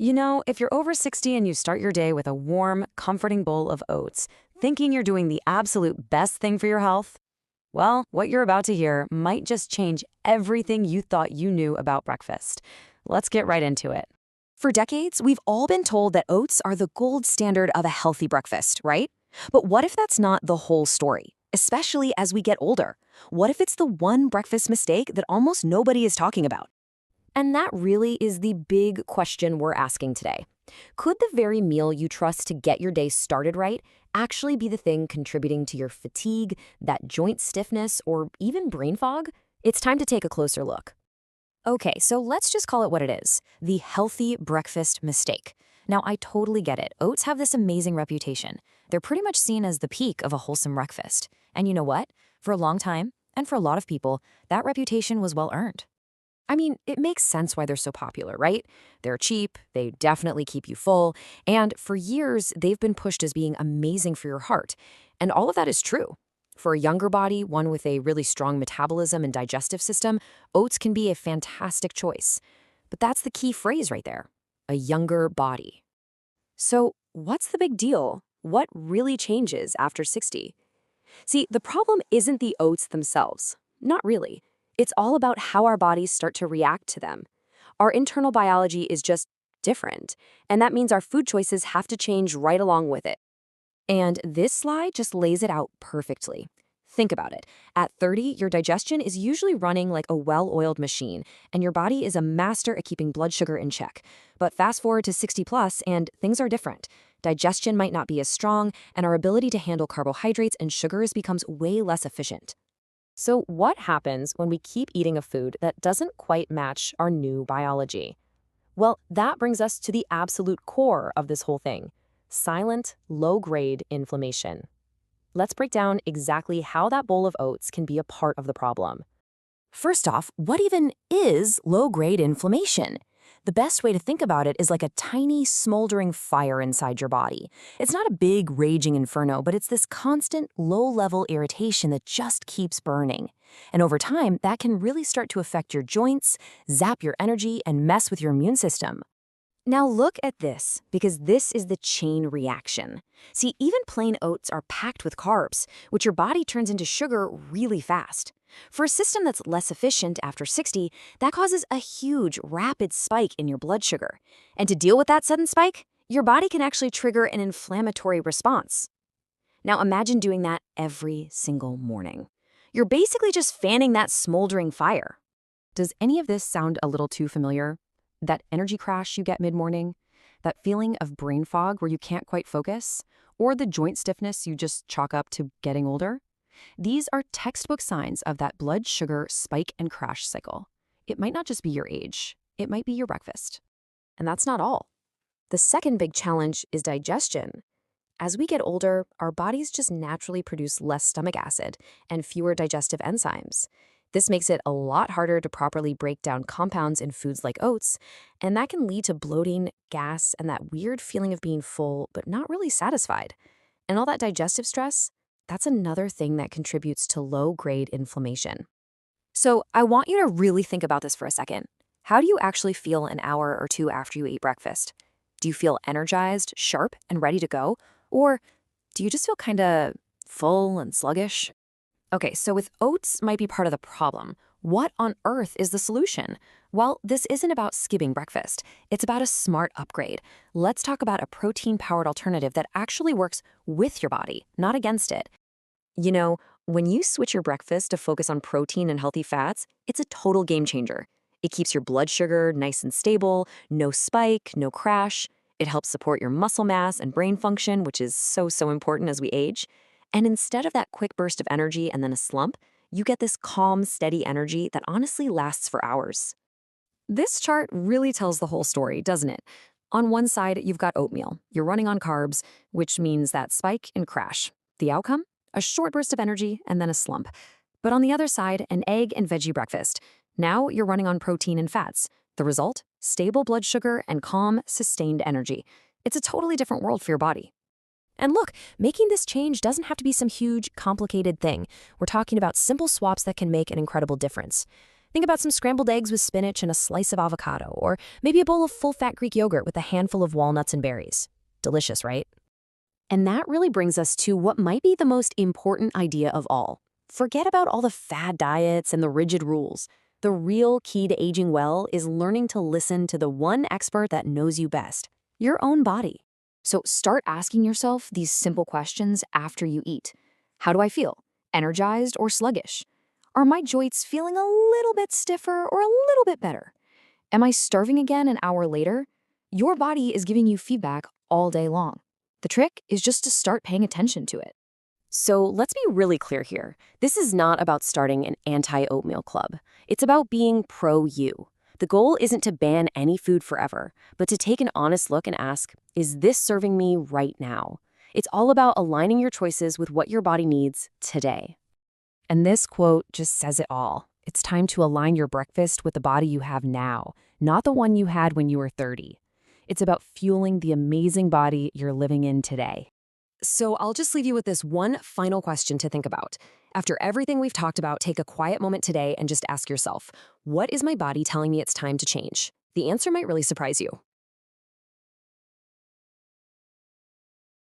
If you're over 60 and you start your day with a warm, comforting bowl of oats, thinking you're doing the absolute best thing for your health, well, what you're about to hear might just change everything you thought you knew about breakfast. Let's get right into it. For decades, we've all been told that oats are the gold standard of a healthy breakfast, right? But what if that's not the whole story? Especially as we get older. What if it's the one breakfast mistake that almost nobody is talking about? And that really is the big question we're asking today. Could the very meal you trust to get your day started right actually be the thing contributing to your fatigue, that joint stiffness, or even brain fog? It's time to take a closer look. Okay, so let's just call it what it is, the healthy breakfast mistake. Now, I totally get it. Oats have this amazing reputation. They're pretty much seen as the peak of a wholesome breakfast. And you know what? For a long time, and for a lot of people, that reputation was well earned. I mean, it makes sense why they're so popular, right? They're cheap, they definitely keep you full, and for years, they've been pushed as being amazing for your heart. And all of that is true. For a younger body, one with a really strong metabolism and digestive system, oats can be a fantastic choice. But that's the key phrase right there, a younger body. So what's the big deal? What really changes after 60? See, the problem isn't the oats themselves. Not really. It's all about how our bodies start to react to them. Our internal biology is just different, and that means our food choices have to change right along with it. And this slide just lays it out perfectly. Think about it. At 30, your digestion is usually running like a well-oiled machine, and your body is a master at keeping blood sugar in check. But fast forward to 60 plus, and things are different. Digestion might not be as strong, and our ability to handle carbohydrates and sugars becomes way less efficient. So what happens when we keep eating a food that doesn't quite match our new biology? Well, that brings us to the absolute core of this whole thing: silent, low-grade inflammation. Let's break down exactly how that bowl of oats can be a part of the problem. First off, what even is low-grade inflammation? The best way to think about it is like a tiny, smoldering fire inside your body. It's not a big, raging inferno, but it's this constant, low-level irritation that just keeps burning. And over time, that can really start to affect your joints, zap your energy, and mess with your immune system. Now look at this, because this is the chain reaction. See, even plain oats are packed with carbs, which your body turns into sugar really fast. For a system that's less efficient after 60, that causes a huge, rapid spike in your blood sugar. And to deal with that sudden spike, your body can actually trigger an inflammatory response. Now imagine doing that every single morning. You're basically just fanning that smoldering fire. Does any of this sound a little too familiar? That energy crash you get mid-morning? That feeling of brain fog where you can't quite focus? Or the joint stiffness you just chalk up to getting older? These are textbook signs of that blood sugar spike and crash cycle. It might not just be your age, it might be your breakfast. And that's not all. The second big challenge is digestion. As we get older, our bodies just naturally produce less stomach acid and fewer digestive enzymes. This makes it a lot harder to properly break down compounds in foods like oats, and that can lead to bloating, gas, and that weird feeling of being full but not really satisfied. And all that digestive stress, that's another thing that contributes to low-grade inflammation. So I want you to really think about this for a second. How do you actually feel an hour or two after you eat breakfast? Do you feel energized, sharp, and ready to go? Or do you just feel kind of full and sluggish? Okay, so with oats might be part of the problem. What on earth is the solution? Well, this isn't about skipping breakfast. It's about a smart upgrade. Let's talk about a protein-powered alternative that actually works with your body, not against it. When you switch your breakfast to focus on protein and healthy fats, it's a total game changer. It keeps your blood sugar nice and stable, no spike, no crash. It helps support your muscle mass and brain function, which is so important as we age. And instead of that quick burst of energy and then a slump, you get this calm, steady energy that honestly lasts for hours. This chart really tells the whole story, doesn't it? On one side, you've got oatmeal. You're running on carbs, which means that spike and crash. The outcome? A short burst of energy and then a slump. But on the other side, an egg and veggie breakfast. Now you're running on protein and fats. The result? Stable blood sugar and calm, sustained energy. It's a totally different world for your body. And look, making this change doesn't have to be some huge, complicated thing. We're talking about simple swaps that can make an incredible difference. Think about some scrambled eggs with spinach and a slice of avocado, or maybe a bowl of full-fat Greek yogurt with a handful of walnuts and berries. Delicious, right? And that really brings us to what might be the most important idea of all. Forget about all the fad diets and the rigid rules. The real key to aging well is learning to listen to the one expert that knows you best, your own body. So start asking yourself these simple questions after you eat. How do I feel? Energized or sluggish? Are my joints feeling a little bit stiffer or a little bit better? Am I starving again an hour later? Your body is giving you feedback all day long. The trick is just to start paying attention to it. So let's be really clear here. This is not about starting an anti-oatmeal club. It's about being pro-you. The goal isn't to ban any food forever, but to take an honest look and ask, is this serving me right now? It's all about aligning your choices with what your body needs today. And this quote just says it all. It's time to align your breakfast with the body you have now, not the one you had when you were 30. It's about fueling the amazing body you're living in today. So I'll just leave you with this one final question to think about. After everything we've talked about, take a quiet moment today and just ask yourself, what is my body telling me it's time to change? The answer might really surprise you.